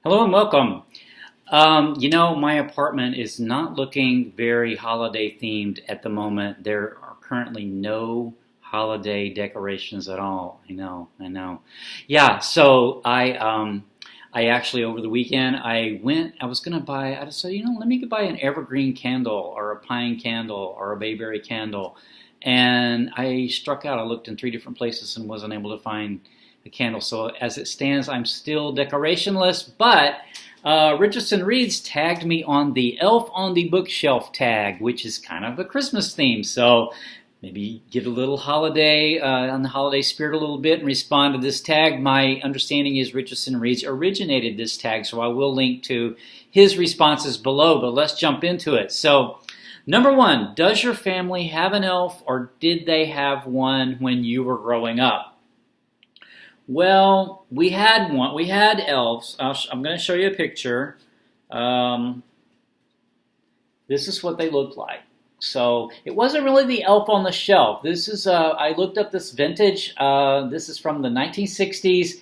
Hello and welcome. My apartment is not looking very holiday themed at the moment. There are currently no holiday decorations at all. I know. Yeah, so I actually over the weekend I was gonna buy. I just said, let me buy an evergreen candle or a pine candle or a bayberry candle, and I struck out. I looked in three different places and wasn't able to find the candle. So as it stands, I'm still decorationless, but Richardson Reeds tagged me on the Elf on the Bookshelf tag, which is kind of a Christmas theme. So maybe get a little holiday, on the holiday spirit a little bit and respond to this tag. My understanding is Richardson Reeds originated this tag, so I will link to his responses below, but let's jump into it. So, number one, does your family have an elf, or did they have one when you were growing up? Well, we had one. We had elves. I'm going to show you a picture. Um, this is what they looked like. So it wasn't really the elf on the shelf. This is I looked up this vintage. This is from the 1960s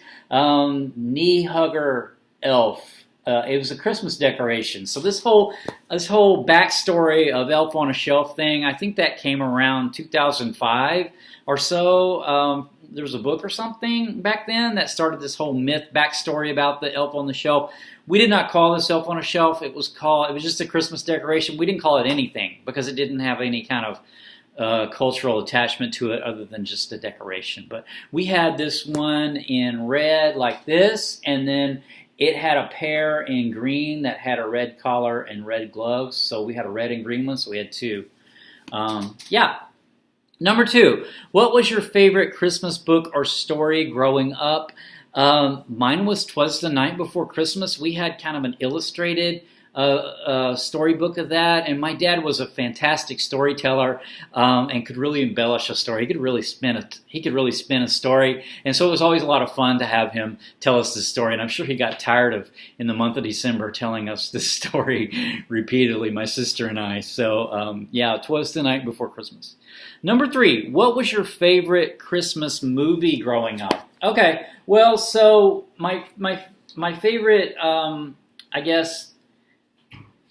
knee hugger elf. It was a Christmas decoration. So this whole backstory of Elf on a Shelf thing, I think that came around 2005 or so. There was a book or something back then that started this whole myth backstory about the Elf on the Shelf. We did not call this Elf on a Shelf. It was just a Christmas decoration. We didn't call it anything because it didn't have any kind of cultural attachment to it other than just a decoration. But we had this one in red like this, and then it had a pair in green that had a red collar and red gloves. So we had a red and green one, so we had two. Yeah. Number two, what was your favorite Christmas book or story growing up? Mine was 'Twas the Night Before Christmas. We had kind of an illustrated storybook of that, and my dad was a fantastic storyteller and could really embellish a story. He could really spin a story, and so it was always a lot of fun to have him tell us this story. And I'm sure he got tired of, in the month of December, telling us this story repeatedly, my sister and I. So yeah, 'Twas the Night Before Christmas. Number three, what was your favorite Christmas movie growing up? Okay, well, so my favorite, I guess,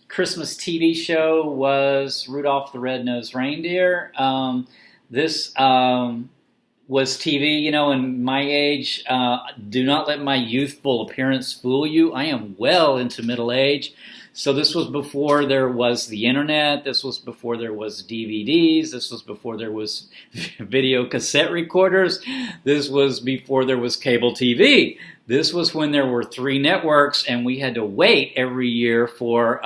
Christmas TV show was Rudolph the Red-Nosed Reindeer. This was TV, in my age. Do not let my youthful appearance fool you. I am well into middle age. So this was before there was the internet. This was before there was DVDs. This was before there was video cassette recorders. This was before there was cable TV. This was when there were three networks, and we had to wait every year for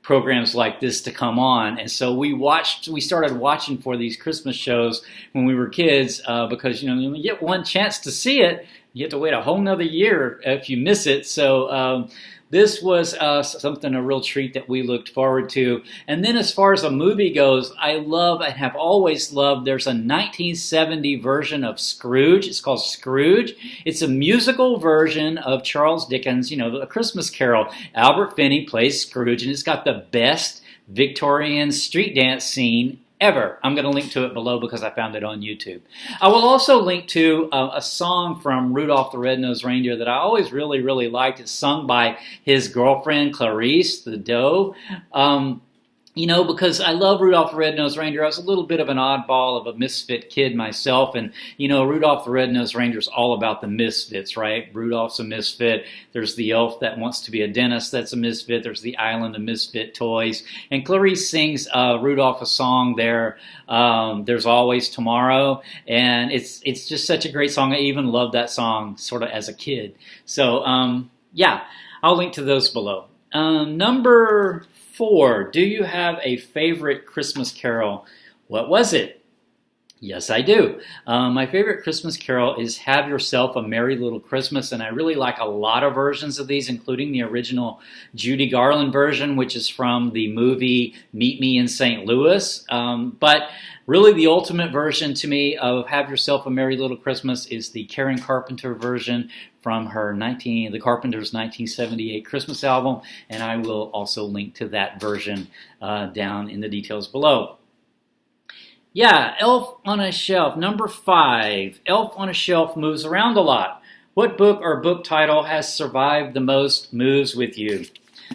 programs like this to come on. And so we started watching for these Christmas shows when we were kids because, you get one chance to see it. You have to wait a whole nother year if you miss it. So this was a real treat that we looked forward to. And then as far as a movie goes, I love and have always loved, there's a 1970 version of Scrooge. It's called Scrooge. It's a musical version of Charles Dickens', A Christmas Carol. Albert Finney plays Scrooge, and it's got the best Victorian street dance scene ever. I'm going to link to it below because I found it on YouTube. I will also link to a song from Rudolph the Red-Nosed Reindeer that I always really, really liked. It's sung by his girlfriend, Clarice, the doe. Because I love Rudolph the Red-Nosed Reindeer. I was a little bit of an oddball of a misfit kid myself. And, Rudolph the Red-Nosed Reindeer is all about the misfits, right? Rudolph's a misfit. There's the elf that wants to be a dentist. That's a misfit. There's the island of misfit toys. And Clarice sings Rudolph a song there. There's Always Tomorrow. And it's just such a great song. I even loved that song sort of as a kid. So, yeah, I'll link to those below. Number 4, do you have a favorite Christmas carol? What was it? Yes, I do. My favorite Christmas carol is Have Yourself a Merry Little Christmas, and I really like a lot of versions of these, including the original Judy Garland version, which is from the movie Meet Me in St. Louis. But really the ultimate version to me of Have Yourself a Merry Little Christmas is the Karen Carpenter version from the Carpenters' 1978 Christmas album, and I will also link to that version down in the details below. Yeah, Elf on a Shelf. Number 5, Elf on a Shelf moves around a lot. What book or book title has survived the most moves with you?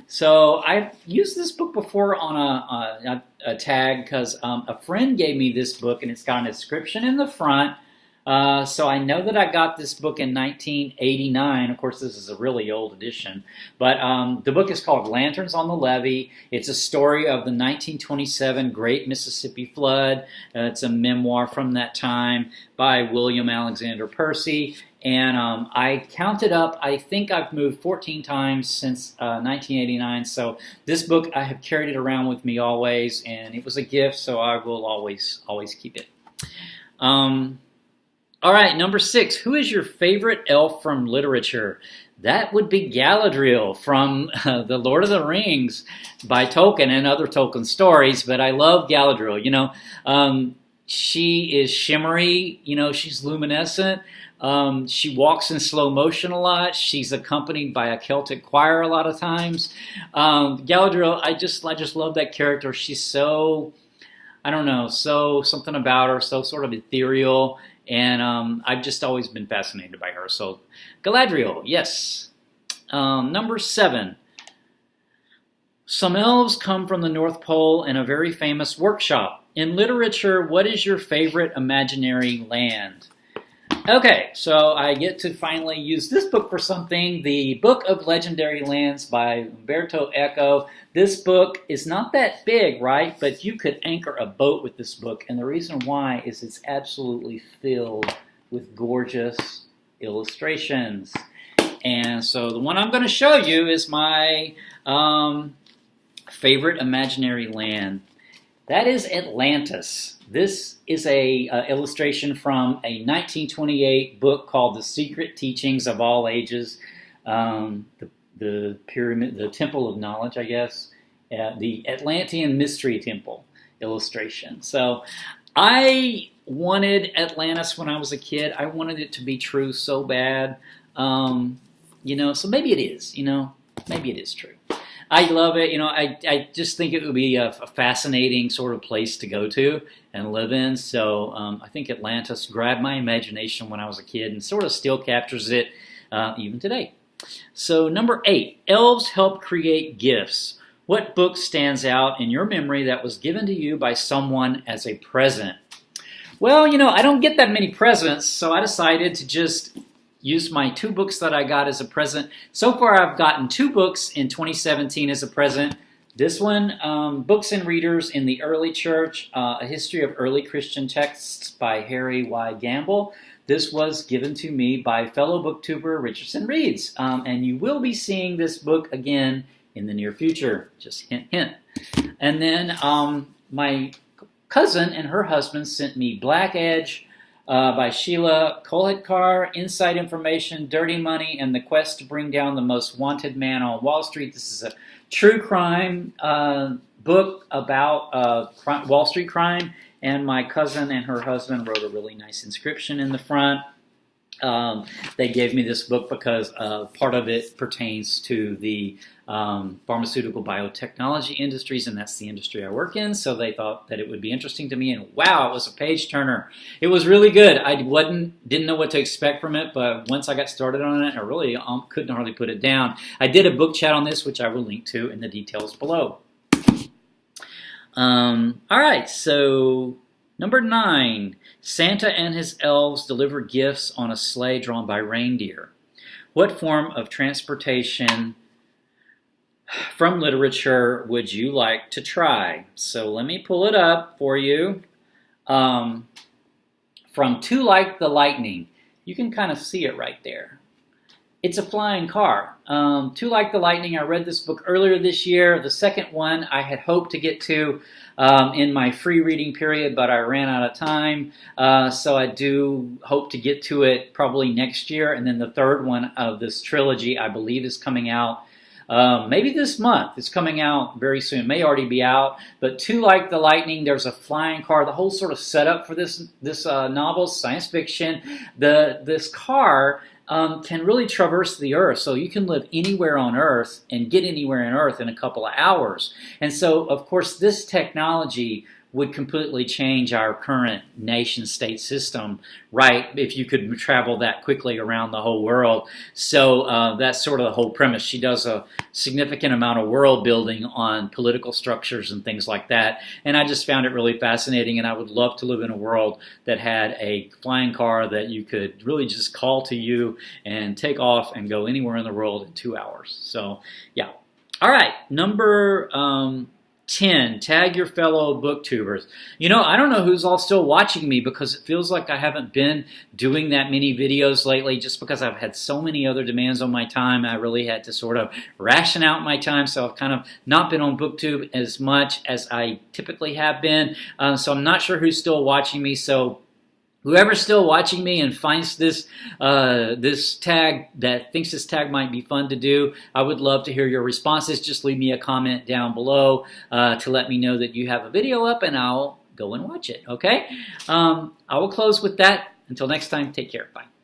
So I've used this book before on a tag because a friend gave me this book, and it's got an inscription in the front. So I know that I got this book in 1989. Of course, this is a really old edition. But the book is called Lanterns on the Levee. It's a story of the 1927 Great Mississippi Flood. It's a memoir from that time by William Alexander Percy. And I counted up, I think I've moved 14 times since 1989. So this book, I have carried it around with me always. And it was a gift, so I will always keep it. All right, number 6. Who is your favorite elf from literature? That would be Galadriel from The Lord of the Rings by Tolkien and other Tolkien stories. But I love Galadriel. You know, she is shimmery. You know, she's luminescent. She walks in slow motion a lot. She's accompanied by a Celtic choir a lot of times. Galadriel, I just love that character. She's so, I don't know, so something about her, so sort of ethereal. And I've just always been fascinated by her. So Galadriel, yes. Number 7. Some elves come from the North Pole in a very famous workshop. In literature, what is your favorite imaginary land? Okay, so I get to finally use this book for something. The Book of Legendary Lands by Umberto Eco. This book is not that big, right? But you could anchor a boat with this book. And the reason why is it's absolutely filled with gorgeous illustrations. And so the one I'm going to show you is my favorite imaginary land. That is Atlantis. This is a illustration from a 1928 book called The Secret Teachings of All Ages, the pyramid, the Temple of Knowledge, I guess, the Atlantean Mystery Temple illustration. So I wanted Atlantis when I was a kid. I wanted it to be true so bad, you know. So maybe it is, you know, maybe it is true. I love it. You know, I just think it would be a fascinating sort of place to go to and live in. So I think Atlantis grabbed my imagination when I was a kid and sort of still captures it even today. So number 8, elves help create gifts. What book stands out in your memory that was given to you by someone as a present? Well, you know, I don't get that many presents, so I decided to just use my 2 books that I got as a present. So far, I've gotten 2 books in 2017 as a present. This one, Books and Readers in the Early Church, A History of Early Christian Texts by Harry Y. Gamble. This was given to me by fellow booktuber Richardson Reads. And you will be seeing this book again in the near future. Just hint, hint. And then my cousin and her husband sent me Black Edge, by Sheila Kolhatkar, Inside Information, Dirty Money, and the Quest to Bring Down the Most Wanted Man on Wall Street. This is a true crime book about Wall Street crime, and my cousin and her husband wrote a really nice inscription in the front. They gave me this book because part of it pertains to the pharmaceutical biotechnology industries, and that's the industry I work in, so they thought that it would be interesting to me, and wow, it was a page turner. It was really good. I didn't know what to expect from it, but once I got started on it, I really couldn't hardly put it down. I did a book chat on this, which I will link to in the details below. All right, so number 9, Santa and his elves deliver gifts on a sleigh drawn by reindeer. What form of transportation from literature would you like to try? So let me pull it up for you. From Two Like the Lightning. You can kind of see it right there. It's a flying car. Two Like the Lightning, I read this book earlier this year. The second one I had hoped to get to in my free reading period, but I ran out of time. So I do hope to get to it probably next year. And then the third one of this trilogy, I believe, is coming out maybe this month. It's coming out very soon. It may already be out. But Two Like the Lightning, there's a flying car. The whole sort of setup for this novel, science fiction. This car can really traverse the earth. So you can live anywhere on earth and get anywhere on earth in a couple of hours. And so, of course, this technology would completely change our current nation-state system, right, if you could travel that quickly around the whole world. So that's sort of the whole premise. She does a significant amount of world building on political structures and things like that, and I just found it really fascinating, and I would love to live in a world that had a flying car that you could really just call to you and take off and go anywhere in the world in 2 hours. So, yeah. All right, number 10, tag your fellow booktubers. You know, I don't know who's all still watching me because it feels like I haven't been doing that many videos lately just because I've had so many other demands on my time. I really had to sort of ration out my time, so I've kind of not been on BookTube as much as I typically have been. So I'm not sure who's still watching me, so whoever's still watching me and finds this this tag, that thinks this tag might be fun to do, I would love to hear your responses. Just leave me a comment down below to let me know that you have a video up, and I'll go and watch it, okay? I will close with that. Until next time, take care. Bye.